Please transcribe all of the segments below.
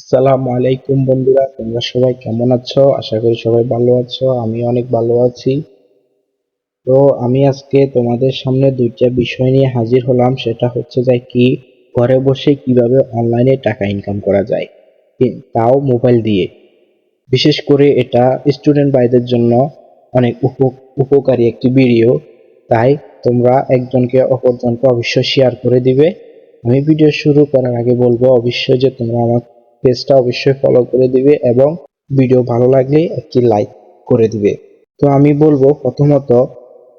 আসসালামু আলাইকুম বন্ধুরা, তোমরা সবাই কেমন আছো? আশা করি সবাই ভালো আছো। আমি অনেক ভালো আছি। তো আমি আজকে তোমাদের সামনে দুইটা বিষয় নিয়ে হাজির হলাম। সেটা হচ্ছে যে কি ঘরে বসে কিভাবে অনলাইনে টাকা ইনকাম করা যায়, তাও মোবাইল দিয়ে। বিশেষ করে এটা স্টুডেন্ট ভাইদের জন্য অনেক উপকারী একটি ভিডিও। তাই তোমরা একজনকে অপরজনকে অবশ্যই শেয়ার করে দিবে। আমি ভিডিও শুরু করার আগে বলবো অবশ্যই যে তোমরা আমার পেজটা অবশ্যই ফলো করে দিবে এবং ভিডিও ভালো লাগলে একটি লাইক করে দিবে। তো আমি বলবো প্রথমত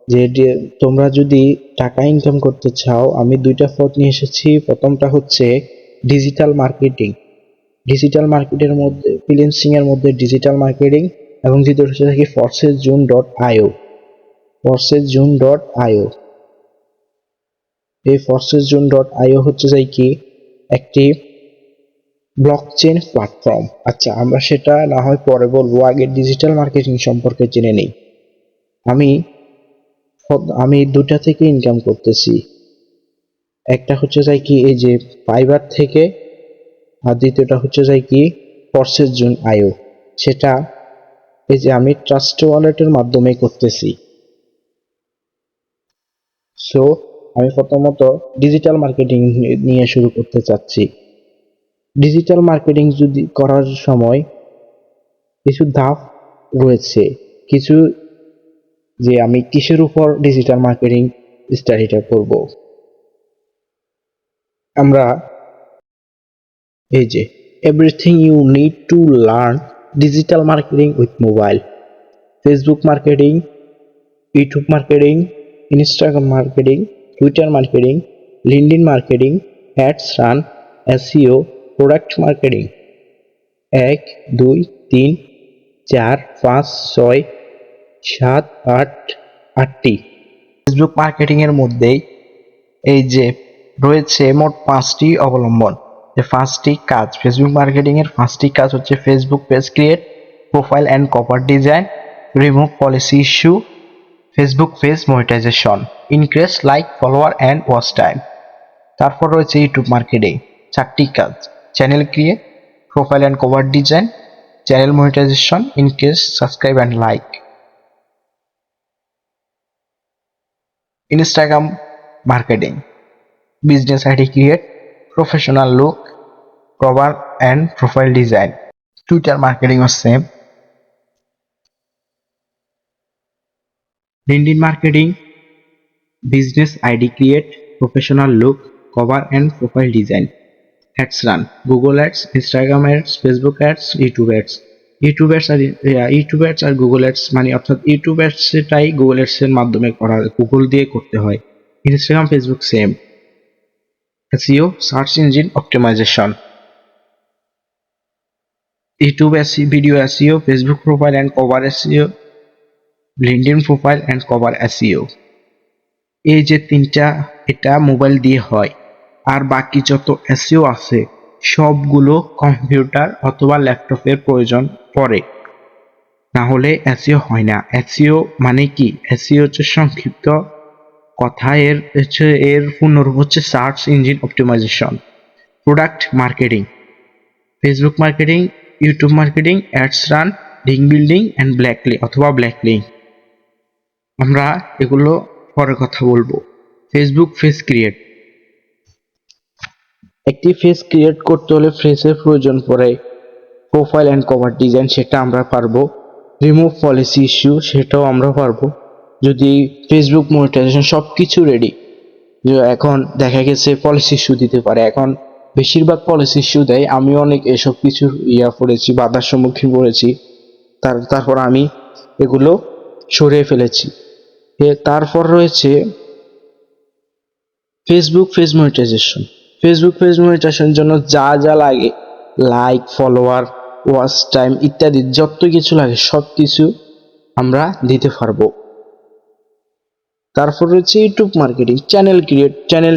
যে তোমরা যদি টাকা ইনকাম করতে চাও, আমি দুইটা পথ নিয়ে এসেছি। প্রথমটা হচ্ছে ডিজিটাল মার্কেটিং। ডিজিটাল মার্কেটের মধ্যে ফ্রিল্যান্সিং এর মধ্যে ডিজিটাল মার্কেটিং, এবং যেটা হচ্ছে কি forcesjune.io। forcesjune.io, এই forcesjune.io হচ্ছে যে কি একটি ব্লকচেন প্ল্যাটফর্ম। আচ্ছা, আমরা সেটা না হয় পরে বলবো, আগে ডিজিটাল মার্কেটিং সম্পর্কে জেনে নিই। আমি আমি দুটা থেকে ইনকাম করতেছি। একটা হচ্ছে যাই কি এই যে ফাইবার থেকে, আর দ্বিতীয়টা হচ্ছে যাই কি forcesjune.io। সেটা এই যে আমি ট্রাস্ট ওয়ালেটের মাধ্যমে করতেছি। সো আমি প্রথমত ডিজিটাল মার্কেটিং নিয়ে শুরু করতে চাচ্ছি। ডিজিটাল মার্কেটিং যদি করার সময় কিছু ধাপ রয়েছে, কিছু, যে আমি কিসের উপর ডিজিটাল মার্কেটিং স্টাডিটা করব। আমরা এই যে everything you need to learn digital marketing with mobile, Facebook marketing, YouTube marketing, Instagram marketing, Twitter marketing, LinkedIn marketing, ads run, SEO, product marketing. ১, ২, ৩, ৪, ৫, ৬, ৭, ৮, ৮টি। ফেসবুক মার্কেটিং এর মধ্যেই এই যে রয়েছে মোট 5টি অবলম্বন। যে 5টি কাজ, ফেসবুক মার্কেটিং এর 5টি কাজ হচ্ছে Facebook page create, profile and cover design, remove policy issue, Facebook page monetization, increase like, follower and watch time. তারপর রয়েছে ইউটিউব মার্কেটিং, 4টি কাজ, channel create, profile and cover design, channel monetization, increase subscribe and like. Instagram marketing, business ID create, professional look, cover and profile design. Twitter মার্কেটিংও same. LinkedIn marketing, business ID create, professional look, cover and profile design. Ads run, Google ads, Instagram ads, Facebook ads, YouTube ads. YouTube ads আর Google ads, মানে অর্থাৎ YouTube ads সেটাই Google ads এর মাধ্যমে করা, Google দিয়ে করতে হয়। Instagram, Facebook same. SEO, search engine optimization. YouTube video SEO, Facebook profile and cover SEO, LinkedIn profile and cover SEO. এই যে তিনটা, এটা মোবাইল দিয়ে হয়। আর বাকি যত এসইও আছে সবগুলো কম্পিউটার অথবা ল্যাপটপের প্রয়োজন পড়ে, না হলে এসইও হয় না। এসইও মানে কি? এসইও হচ্ছে সংক্ষিপ্ত কথা, এর পূর্ণরূপ হচ্ছে search engine optimisation. Product marketing, Facebook marketing, YouTube marketing, ads run, link building and backlink. আমরা এগুলো পরে কথা বলবো। ফেসবুক পেজ ক্রিয়েট, একটি পেজ ক্রিয়েট করতে হলে পেজের প্রয়োজন পড়ে। প্রোফাইল অ্যান্ড কভার ডিজাইন, সেটা আমরা পারবো। রিমুভ পলিসি ইস্যু, সেটাও আমরা পারবো। যদি ফেসবুক মনিটাইজেশন, সবকিছু রেডি। যে এখন দেখা গেছে পলিসি ইস্যু দিতে পারে, এখন বেশিরভাগ পলিসি ইস্যু দেয়। আমি অনেক এসব কিছু পড়েছি, বাধার সম্মুখীন পড়েছি। তারপর আমি এগুলো সরিয়ে ফেলেছি। তারপর রয়েছে Facebook page monetisation. Facebook page মনিটাইজেশনের জন্য যা যা লাগে, লাইক, ফলোয়ার, ওয়াচ টাইম ইত্যাদি যত কিছু লাগে সব কিছু আমরা দিতে পারবো। তারপর রয়েছে ইউটিউব মার্কেটিং, চ্যানেল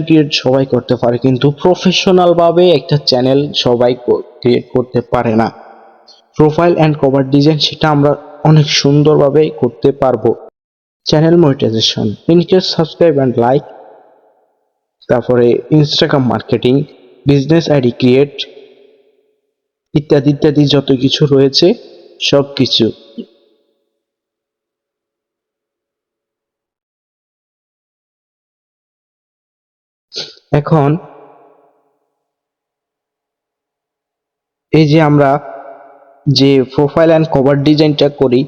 ক্রিয়েট সবাই করতে পারে, কিন্তু প্রফেশনাল ভাবে একটা চ্যানেল সবাই ক্রিয়েট করতে পারে না। প্রোফাইল অ্যান্ড কভার ডিজাইন, সেটা আমরা অনেক সুন্দরভাবে করতে পারবো। Channel monetization, increase subscribe and like. তারপরে Instagram marketing, business ID create, ইত্যাদি ইত্যাদি যত কিছু রয়েছে সবকিছু। এখন এই যে আমরা যে প্রোফাইল অ্যান্ড কভার ডিজাইনটা করি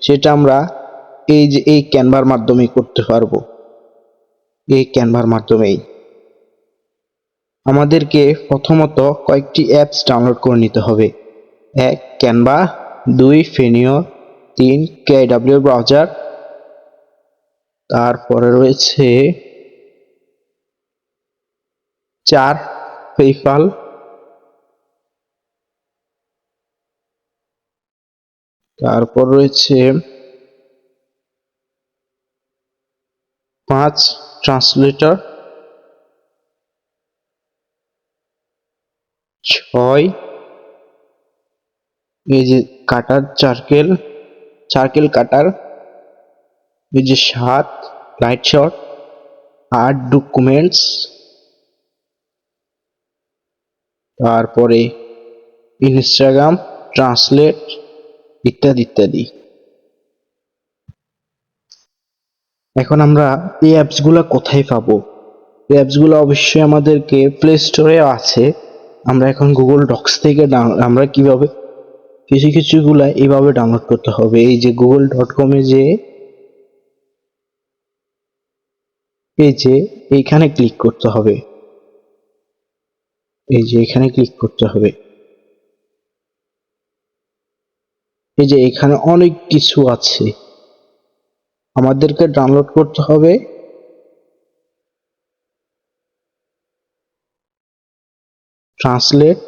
সেটা আমরা এই যে এই ক্যানভার মাধ্যমে করতে পারবো। এই ক্যানভার মাধ্যমেই আমাদেরকে প্রথমত কয়েকটি অ্যাপস ডাউনলোড করে নিতে হবে। 1 ক্যানভা, 2 ফেনিও, 3 কেডব্লিউ ব্রাউজার, তারপরে রয়েছে 4 পেপ্যাল, তারপর রয়েছে 5 ট্রান্সলেটর, 6 এই যে কাটার চার্কেল কাটার, এই যে 7 লাইট শট, 8 ডকুমেন্টস, তারপরে ইনস্টাগ্রাম ট্রান্সলেট ইত্যাদি ইত্যাদি। এখন আমরা এই অ্যাপসগুলো কোথায় পাবো? এই অ্যাপসগুলো অবশ্যই আমাদেরকে প্লে স্টোরে আছে। আমরা এখন গুগল ডক্স থেকে আমরা কিভাবে কিছু কিছুগুলা এইভাবে ডাউনলোড করতে হবে। এই যে google.com-এ যে এই যে এইখানে ক্লিক করতে হবে। এই যে এখানে ক্লিক করতে হবে। এই যে এখানে অনেক কিছু আছে, আমাদেরকে ডাউনলোড করতে হবে। ট্রান্সলেট,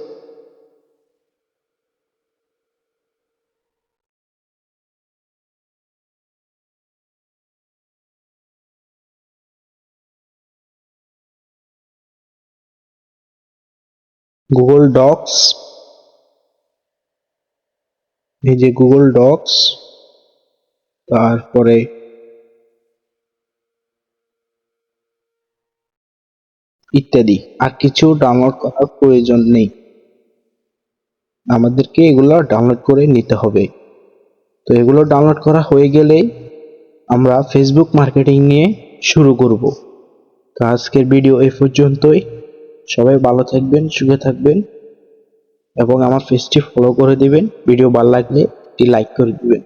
গুগল ডক্স, এই যে গুগল ডক্স, তারপরে ইত্যাদি। আর কিছু ডাউনলোড করার প্রয়োজন নেই, আমাদেরকে এগুলো ডাউনলোড করে নিতে হবে। তো এগুলো ডাউনলোড করা হয়ে গেলেই আমরা ফেসবুক মার্কেটিং নিয়ে শুরু করব। তো আজকের ভিডিও এই পর্যন্তই। সবাই ভালো থাকবেন, সুখে থাকবেন এবং আমার পেজটি ফলো করে দিবেন। ভিডিও ভালো লাগলে একটি লাইক করে দিবেন।